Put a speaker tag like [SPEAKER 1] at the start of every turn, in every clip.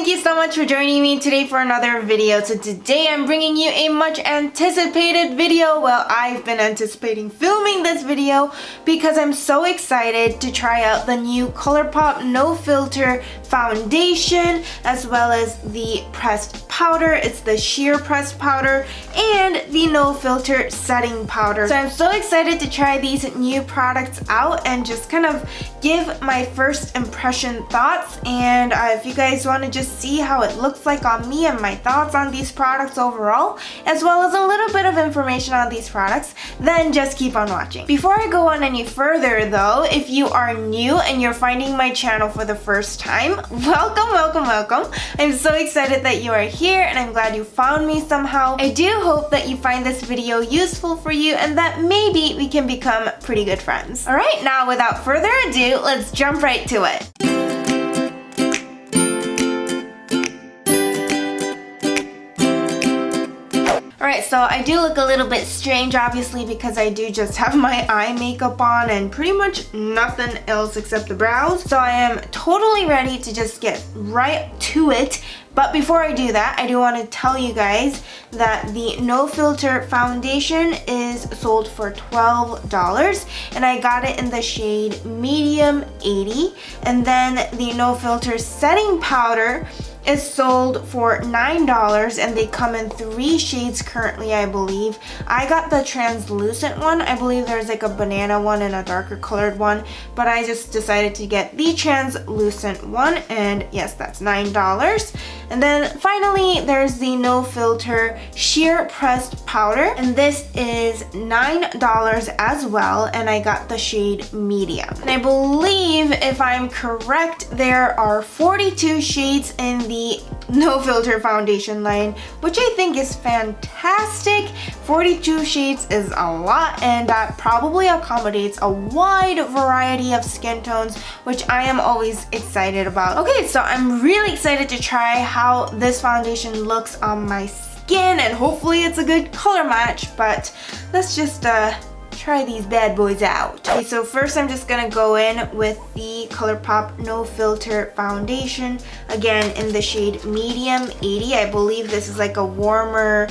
[SPEAKER 1] thank you so much for joining me today for another video. So today I'm bringing you a much anticipated video. Well, I've been anticipating filming this video because I'm so excited to try out the new Colourpop No Filter foundation as well as the pressed powder. It's the sheer pressed powder and the no filter setting powder. So I'm so excited to try these new products out and just kind of give my first impression thoughts. And if you guys want to just see how it looks like on me and my thoughts on these products overall, as well as a little bit of information on these products, then just keep on watching. Before I go on any further though, if you are new and you're finding my channel for the first time, welcome. I'm so excited that you are here and I'm glad you found me somehow. I do hope that you find this video useful for you and that maybe we can become pretty good friends. Alright, now without further ado, let's jump right to it. Alright, so I do look a little bit strange obviously because I do just have my eye makeup on and pretty much nothing else except the brows. So I am totally ready to just get right to it. But before I do that, I do want to tell you guys that the No Filter foundation is sold for $12 and I got it in the shade Medium 80. And then the No Filter setting powder is sold for $9 and they come in 3 shades currently, I believe. I got the translucent one. I believe there's like a banana one and a darker colored one, but I just decided to get the translucent one, and yes, that's $9. And then finally there's the No Filter sheer pressed powder, and this is $9 as well, and I got the shade medium. And I believe, if I'm correct, there are 42 shades in the No Filter foundation line, which I think is fantastic. 42 shades is a lot, and that probably accommodates a wide variety of skin tones, which I am always excited about. Okay, so I'm really excited to try how this foundation looks on my skin, and hopefully it's a good color match, but let's just try these bad boys out. Okay, so first I'm just gonna go in with the Colourpop No Filter foundation, again in the shade Medium 80. I believe this is like a warmer,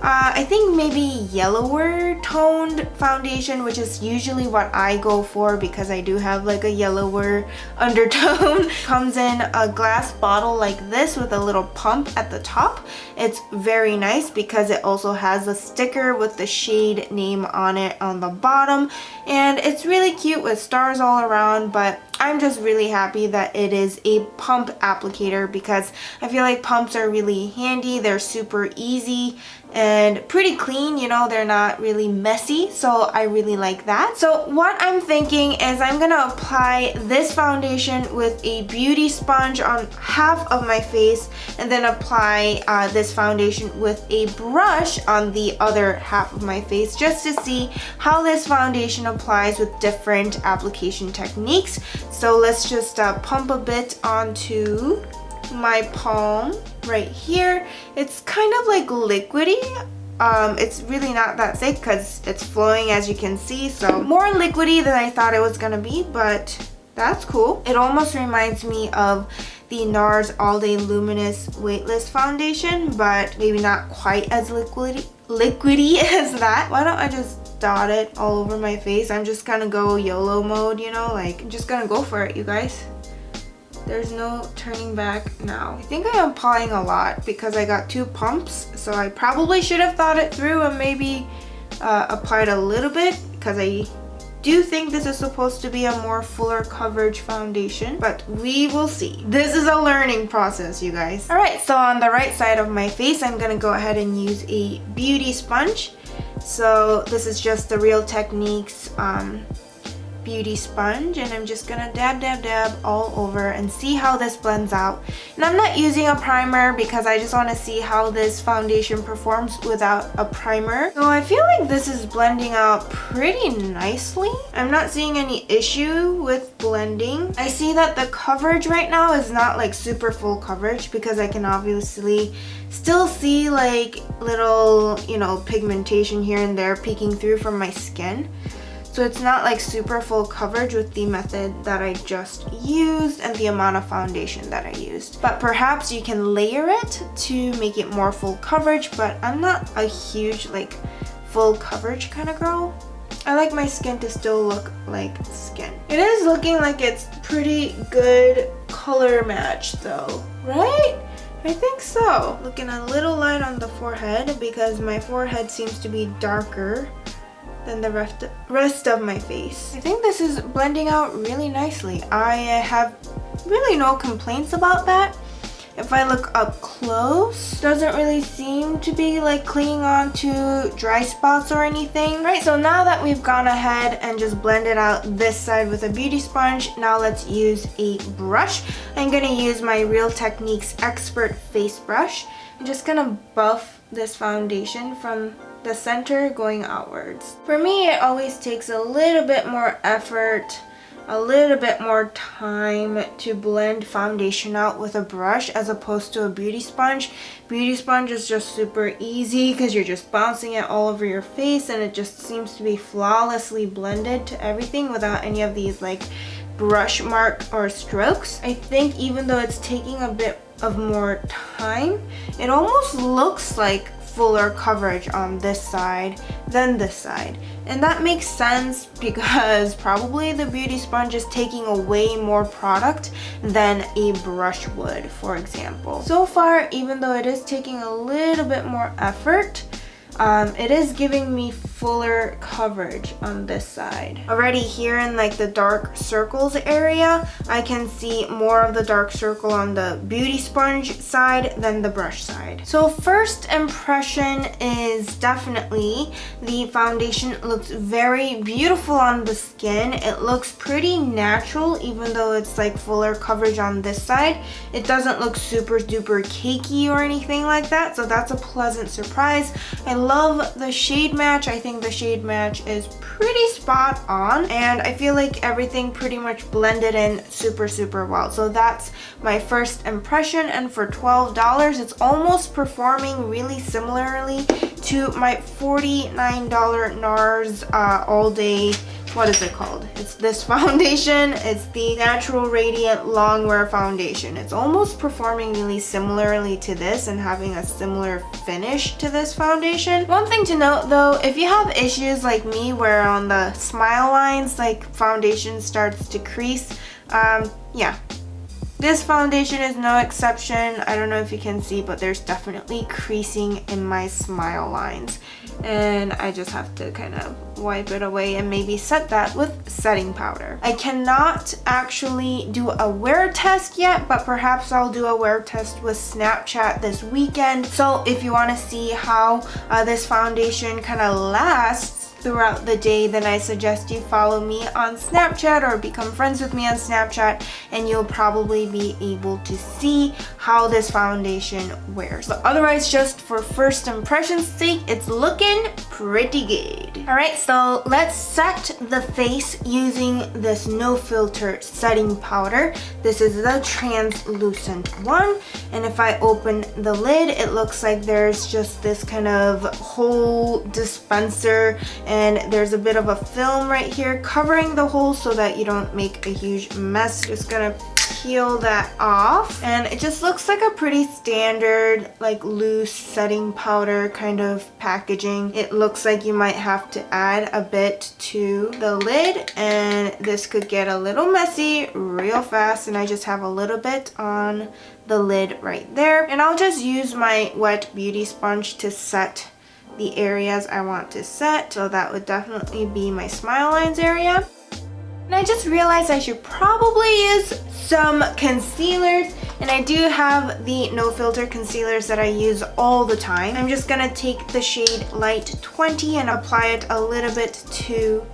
[SPEAKER 1] I think maybe yellower toned foundation, which is usually what I go for because I do have like a yellower undertone. Comes in a glass bottle like this with a little pump at the top. It's very nice because it also has a sticker with the shade name on it on the bottom, and it's really cute with stars all around. But I'm just really happy that it is a pump applicator because I feel like pumps are really handy. They're super easy and pretty clean, you know, they're not really messy, so I really like that. So what I'm thinking is I'm gonna apply this foundation with a beauty sponge on half of my face and then apply this foundation with a brush on the other half of my face just to see how this foundation applies with different application techniques. So let's just pump a bit onto my palm right here. It's kind of like liquidy. It's really not that thick because it's flowing, as you can see, so more liquidy than I thought it was gonna be, but that's cool. It almost reminds me of the NARS All Day Luminous Weightless Foundation, but maybe not quite as liquidy as that. Why don't I just dot it all over my face? I'm just gonna go YOLO mode, you know, like I'm just gonna go for it, you guys. There's no turning back now. I think I am applying a lot because I got 2 pumps, so I probably should have thought it through and maybe applied a little bit because I do think this is supposed to be a more fuller coverage foundation, but we will see. This is a learning process, you guys. Alright, so on the right side of my face, I'm gonna go ahead and use a beauty sponge. So this is just the Real Techniques beauty sponge, and I'm just gonna dab all over and see how this blends out. And I'm not using a primer because I just want to see how this foundation performs without a primer. So I feel like this is blending out pretty nicely. I'm not seeing any issue with blending. I see that the coverage right now is not like super full coverage because I can obviously still see like little, you know, pigmentation here and there peeking through from my skin. So it's not like super full coverage with the method that I just used and the amount of foundation that I used. But perhaps you can layer it to make it more full coverage, but I'm not a huge like full coverage kind of girl. I like my skin to still look like skin. It is looking like it's pretty good color match though, right? I think so. Looking a little light on the forehead because my forehead seems to be darker than the rest of my face. I think this is blending out really nicely. I have really no complaints about that. If I look up close, doesn't really seem to be like clinging on to dry spots or anything. Right, so now that we've gone ahead and just blended out this side with a beauty sponge, now let's use a brush. I'm gonna use my Real Techniques Expert Face Brush. I'm just gonna buff this foundation from the center going outwards. For me, it always takes a little bit more effort, a little bit more time to blend foundation out with a brush as opposed to a beauty sponge. Beauty sponge is just super easy because you're just bouncing it all over your face and it just seems to be flawlessly blended to everything without any of these like brush mark or strokes. I think even though it's taking a bit of more time, it almost looks like fuller coverage on this side than this side, and that makes sense because probably the beauty sponge is taking away more product than a brush would, for example. So far, even though it is taking a little bit more effort, it is giving me fuller coverage on this side. Already here in like the dark circles area, I can see more of the dark circle on the beauty sponge side than the brush side. So first impression is definitely the foundation looks very beautiful on the skin. It looks pretty natural even though it's like fuller coverage on this side. It doesn't look super duper cakey or anything like that, so that's a pleasant surprise. I love the shade match. I think the shade match is pretty spot on and I feel like everything pretty much blended in super well. So that's my first impression, and for $12 it's almost performing really similarly to my $49 NARS all day, what is it called? It's this foundation. It's the Natural Radiant Longwear Foundation. It's almost performing really similarly to this and having a similar finish to this foundation. One thing to note though, if you have issues like me where on the smile lines like foundation starts to crease, yeah, this foundation is no exception. I don't know if you can see, but there's definitely creasing in my smile lines. And I just have to kind of wipe it away and maybe set that with setting powder. I cannot actually do a wear test yet, but perhaps I'll do a wear test with Snapchat this weekend. So if you want to see how this foundation kind of lasts throughout the day, then I suggest you follow me on Snapchat or become friends with me on Snapchat, and you'll probably be able to see how this foundation wears. But otherwise, just for first impression's sake, it's looking pretty good. Alright, so let's set the face using this no filter setting powder. This is the translucent one, and if I open the lid, it looks like there's just this kind of whole dispenser, and there's a bit of a film right here covering the hole so that you don't make a huge mess. Just gonna peel that off, and it just looks like a pretty standard like loose setting powder kind of packaging. It looks like you might have to add a bit to the lid, and this could get a little messy real fast, and I just have a little bit on the lid right there, and I'll just use my wet beauty sponge to set the areas I want to set. So that would definitely be my smile lines area. And I just realized I should probably use some concealers, and I do have the no filter concealers that I use all the time. I'm just gonna take the shade Light 20 and apply it a little bit to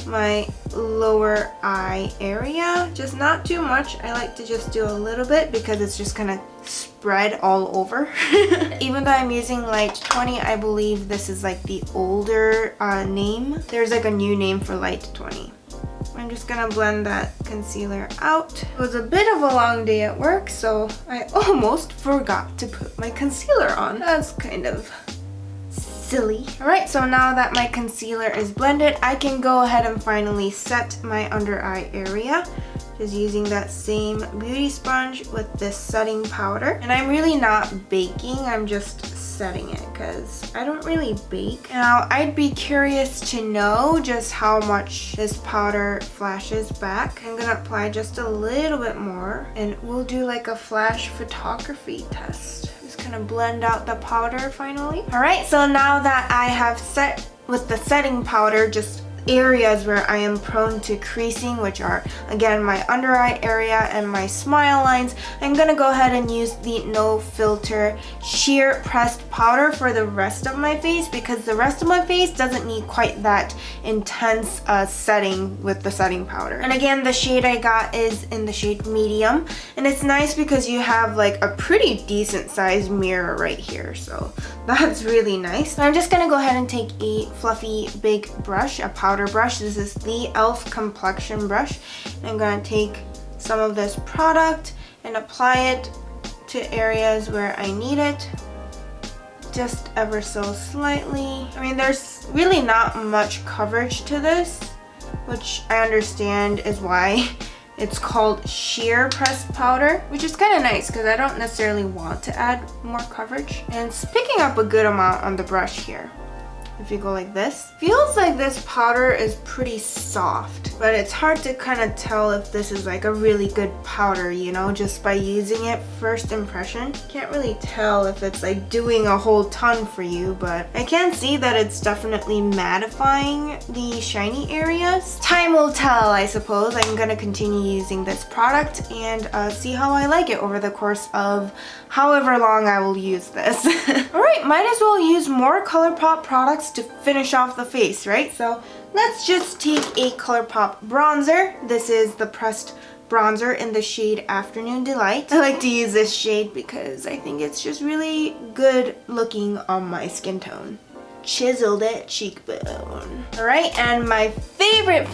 [SPEAKER 1] my lower eye area. Just not too much. I like to just do a little bit because it's just gonna spread all over. Even though I'm using Light 20, I believe this is like the older name. There's like a new name for Light 20. I'm just gonna blend that concealer out. It was a bit of a long day at work, so I almost forgot to put my concealer on. That's kind of silly. Alright, so now that my concealer is blended, I can go ahead and finally set my under eye area. Just using that same beauty sponge with this setting powder. And I'm really not baking, I'm just setting it because I don't really bake. Now, I'd be curious to know just how much this powder flashes back. I'm gonna apply just a little bit more and we'll do like a flash photography test. Just kind of blend out the powder finally. Alright, so now that I have set with the setting powder, just areas where I am prone to creasing, which are again my under eye area and my smile lines, I'm gonna go ahead and use the No Filter sheer pressed powder for the rest of my face, because the rest of my face doesn't need quite that intense setting with the setting powder. And again, the shade I got is in the shade medium, and it's nice because you have like a pretty decent sized mirror right here, so that's really nice. So I'm just gonna go ahead and take a fluffy big brush, a powder brush. This is the e.l.f. complexion brush. I'm going to take some of this product and apply it to areas where I need it, just ever so slightly. I mean, there's really not much coverage to this, which I understand is why it's called sheer pressed powder, which is kind of nice because I don't necessarily want to add more coverage. And it's picking up a good amount on the brush here. If you go like this, feels like this powder is pretty soft, but it's hard to kind of tell if this is like a really good powder, you know, just by using it first impression. Can't really tell if it's like doing a whole ton for you, but I can see that it's definitely mattifying the shiny areas. Time will tell, I suppose. I'm gonna continue using this product and see how I like it over the course of however long I will use this. Alright, might as well use more Colourpop products to finish off the face, right? So let's just take a Colourpop bronzer. This is the pressed bronzer in the shade Afternoon Delight. I like to use this shade because I think it's just really good looking on my skin tone. Chisel that cheekbone. Alright, and my favorite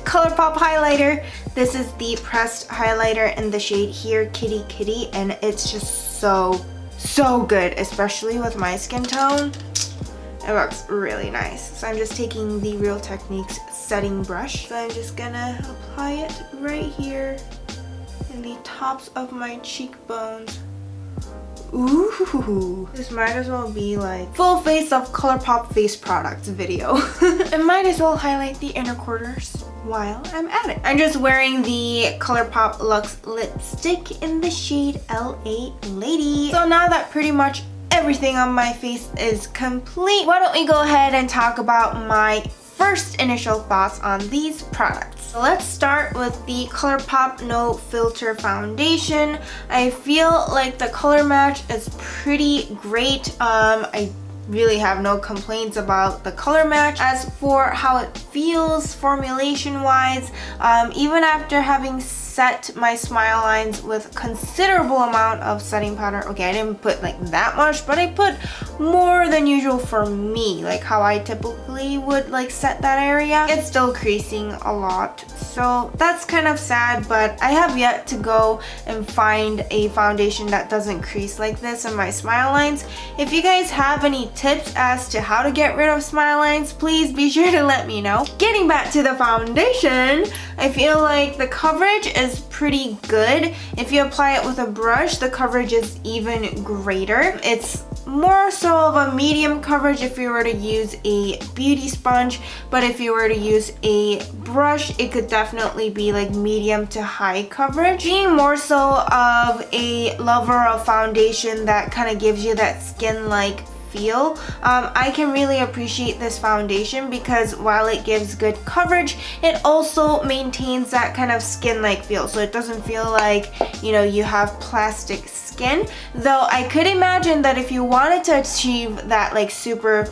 [SPEAKER 1] Colourpop highlighter. This is the pressed highlighter in the shade here, Kitty Kitty, and it's just so good, especially with my skin tone. It looks really nice. So I'm just taking the Real Techniques setting brush. So I'm just gonna apply it right here in the tops of my cheekbones. Ooh, this might as well be like full face of Colourpop face products video. I might as well highlight the inner quarters while I'm at it. I'm just wearing the Colourpop Luxe lipstick in the shade LA Lady. So now that pretty much everything on my face is complete, why don't we go ahead and talk about my first initial thoughts on these products. So let's start with the Colourpop No Filter Foundation. I feel like the color match is pretty great. I really have no complaints about the color match. As for how it feels formulation wise, even after having set my smile lines with considerable amount of setting powder, okay, I didn't put like that much, but I put more than usual for me, like how I typically would like set that area. It's still creasing a lot, so that's kind of sad, but I have yet to go and find a foundation that doesn't crease like this in my smile lines. If you guys have any tips as to how to get rid of smile lines, please be sure to let me know. Getting back to the foundation, I feel like the coverage is pretty good. If you apply it with a brush, the coverage is even greater. It's more so of a medium coverage if you were to use a beauty sponge, but if you were to use a brush, it could definitely be like medium to high coverage. Being more so of a lover of foundation that kind of gives you that skin-like feel, I can really appreciate this foundation because while it gives good coverage, it also maintains that kind of skin-like feel, so it doesn't feel like, you know, you have plastic skin. Though I could imagine that if you wanted to achieve that like super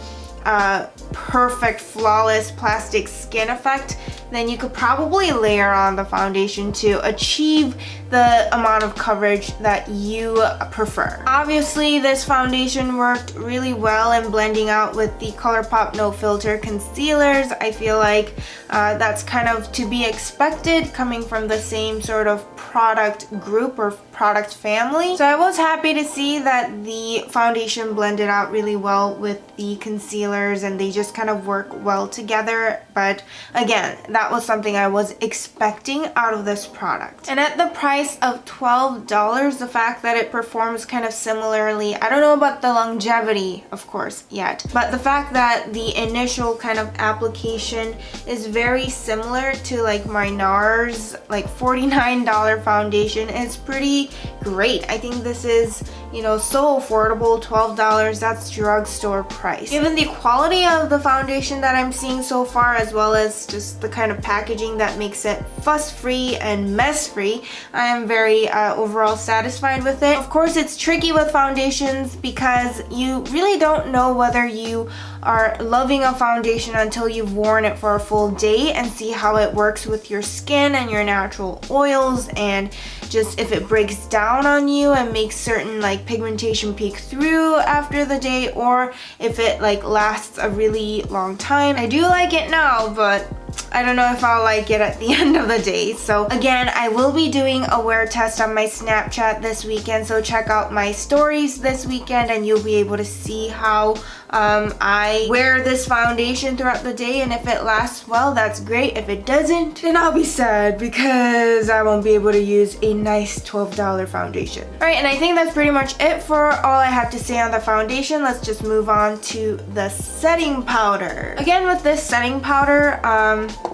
[SPEAKER 1] perfect flawless plastic skin effect, then you could probably layer on the foundation to achieve the amount of coverage that you prefer. Obviously, this foundation worked really well in blending out with the Colourpop No Filter concealers. I feel like that's kind of to be expected coming from the same sort of product group or product family. So I was happy to see that the foundation blended out really well with the concealers and they just kind of work well together. But again, that was something I was expecting out of this product. And at the price of $12, the fact that it performs kind of similarly, I don't know about the longevity, of course, yet, but the fact that the initial kind of application is very similar to like my NARS like $49 foundation is pretty great. I think this is, you know, so affordable. $12, that's drugstore price. Given the quality of the foundation that I'm seeing so far, as well as just the kind of packaging that makes it fuss-free and mess-free, I am very overall satisfied with it. Of course, it's tricky with foundations because you really don't know whether you are loving a foundation until you've worn it for a full day and see how it works with your skin and your natural oils, and just if it breaks down on you and makes certain like pigmentation peek through after the day, or if it like lasts a really long time. I do like it now, but I don't know if I'll like it at the end of the day. So again, I will be doing a wear test on my Snapchat this weekend, so check out my stories this weekend and you'll be able to see how I wear this foundation throughout the day, and if it lasts well, that's great. If it doesn't, then I'll be sad because I won't be able to use a nice $12 foundation. Alright, and I think that's pretty much it for all I have to say on the foundation. Let's just move on to the setting powder. Again, with this setting powder,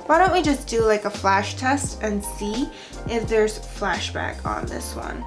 [SPEAKER 1] why don't we just do like a flash test and see if there's flashback on this one.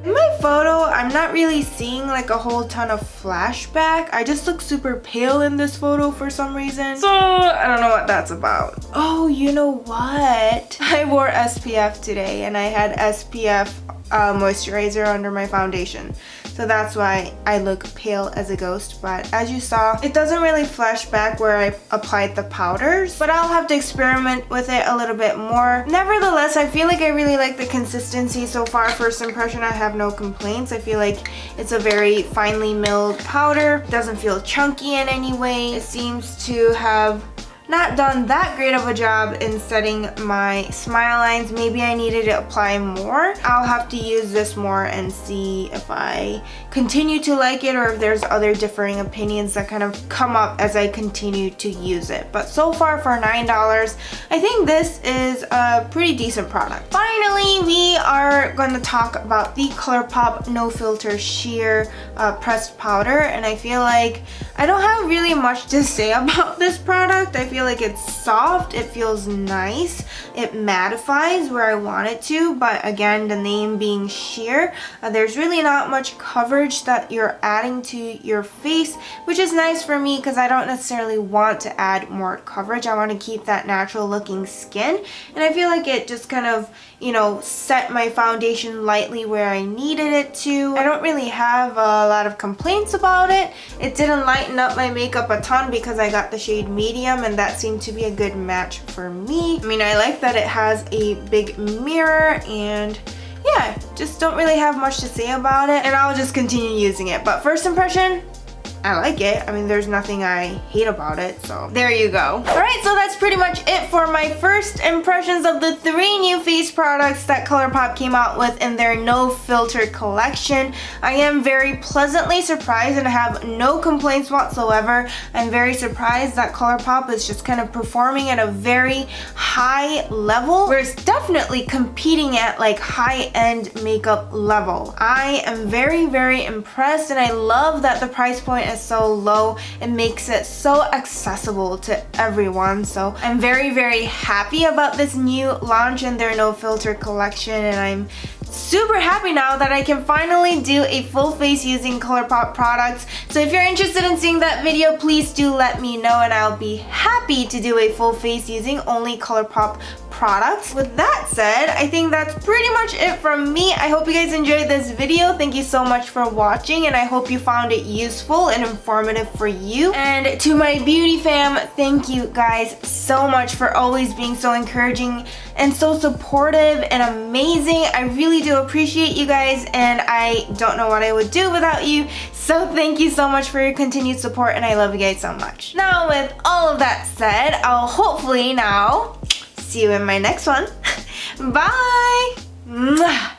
[SPEAKER 1] In my photo, I'm not really seeing like a whole ton of flashback. I just look super pale in this photo for some reason. So I don't know what that's about. Oh, you know what? I wore SPF today and I had SPF moisturizer under my foundation. So that's why I look pale as a ghost, but as you saw, it doesn't really flash back where I applied the powders, but I'll have to experiment with it a little bit more. Nevertheless, I feel like I really like the consistency so far. First impression, I have no complaints. I feel like it's a very finely milled powder. It doesn't feel chunky in any way. It seems to have not done that great of a job in setting my smile lines. Maybe I needed to apply more. I'll have to use this more and see if I continue to like it or if there's other differing opinions that kind of come up as I continue to use it. But so far for $9, I think this is a pretty decent product. Finally, we are going to talk about the Colourpop No Filter Sheer Pressed Powder, and I feel like I don't have really much to say about this product. I feel like it's soft, it feels nice, it mattifies where I want it to, but again, the name being sheer, there's really not much coverage that you're adding to your face, which is nice for me because I don't necessarily want to add more coverage. I want to keep that natural looking skin, and I feel like it just kind of, you know, set my foundation lightly where I needed it to. I don't really have a lot of complaints about it. It didn't lighten up my makeup a ton because I got the shade medium, and that seemed to be a good match for me. I mean, I like that it has a big mirror, and yeah, just don't really have much to say about it, and I'll just continue using it. But first impression, I like it. I mean, there's nothing I hate about it, so there you go. Alright, so that's pretty much it for my first impressions of the 3 new face products that Colourpop came out with in their No Filter collection. I am very pleasantly surprised and have no complaints whatsoever. I'm very surprised that Colourpop is just kind of performing at a very high level, where it's definitely competing at like high-end makeup level. I am very, very impressed, and I love that the price point is so low. It makes it so accessible to everyone. So I'm very, very happy about this new launch in their No Filter collection, and I'm super happy now that I can finally do a full face using Colourpop products. So if you're interested in seeing that video, please do let me know, and I'll be happy to do a full face using only Colourpop products. With that said, I think that's pretty much it from me. I hope you guys enjoyed this video. Thank you so much for watching, and I hope you found it useful and informative for you. And to my beauty fam, thank you guys so much for always being so encouraging and so supportive and amazing. I really do appreciate you guys, and I don't know what I would do without you. So thank you so much for your continued support, and I love you guys so much. Now, with all of that said, I'll hopefully now see you in my next one. Bye! Mwah!